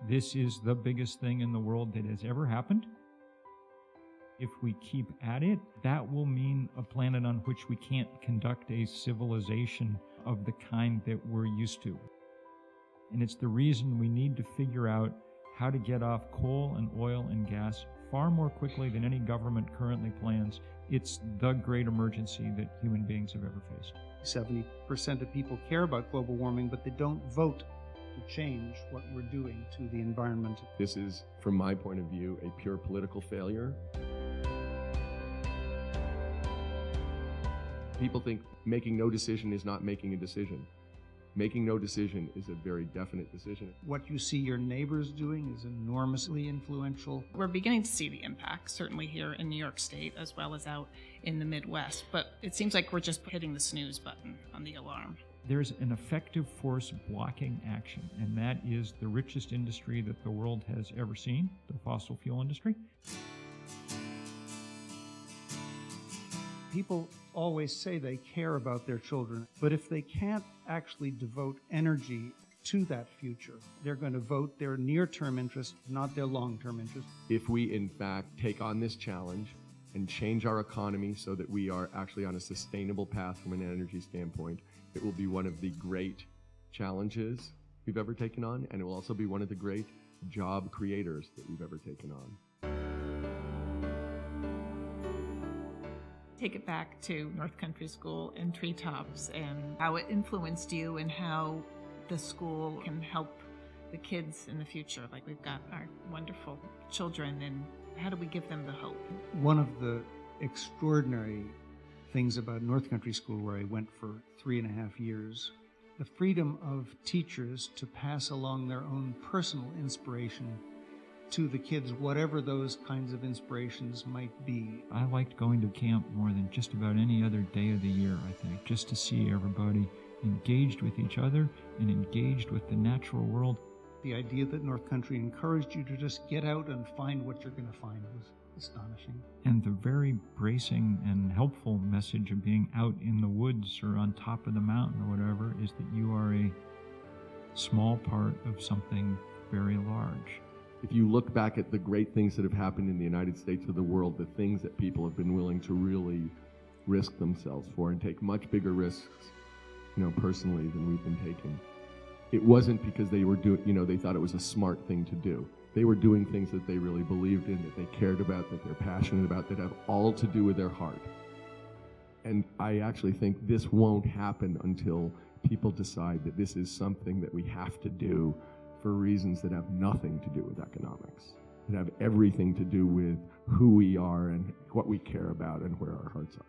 This is the biggest thing in the world that has ever happened. If we keep at it, that will mean a planet on which we can't conduct a civilization of the kind that we're used to. And it's the reason we need to figure out how to get off coal and oil and gas far more quickly than any government currently plans. It's the great emergency that human beings have ever faced. 70% of people care about global warming, but they don't vote to change what we're doing to the environment. This is, from my point of view, a pure political failure. People think making no decision is not making a decision. Making no decision is a very definite decision. What you see your neighbors doing is enormously influential. We're beginning to see the impact, certainly here in New York State, as well as out in the Midwest. But it seems like we're just hitting the snooze button on the alarm. There's an effective force blocking action, and that is the richest industry that the world has ever seen, the fossil fuel industry. People always say they care about their children, but if they can't actually devote energy to that future, they're going to vote their near-term interest, not their long-term interest. If we, in fact, take on this challenge and change our economy so that we are actually on a sustainable path from an energy standpoint, it will be one of the great challenges we've ever taken on, and it will also be one of the great job creators that we've ever taken on. Take it back to North Country School and Treetops and how it influenced you and how the school can help the kids in the future. Like, we've got our wonderful children, and how do we give them the hope? One of the extraordinary things about North Country School, where I went for 3.5 years, the freedom of teachers to pass along their own personal inspiration to the kids, whatever those kinds of inspirations might be. I liked going to camp more than just about any other day of the year, I think, just to see everybody engaged with each other and engaged with the natural world. The idea that North Country encouraged you to just get out and find what you're going to find was astonishing. And the very bracing and helpful message of being out in the woods or on top of the mountain or whatever is that you are a small part of something very large. If you look back at the great things that have happened in the United States or the world, the things that people have been willing to really risk themselves for and take much bigger risks, personally than we've been taking. It wasn't because they were they thought it was a smart thing to do. They were doing things that they really believed in, that they cared about, that they're passionate about, that have all to do with their heart. And I actually think this won't happen until people decide that this is something that we have to do for reasons that have nothing to do with economics, that have everything to do with who we are and what we care about and where our hearts are.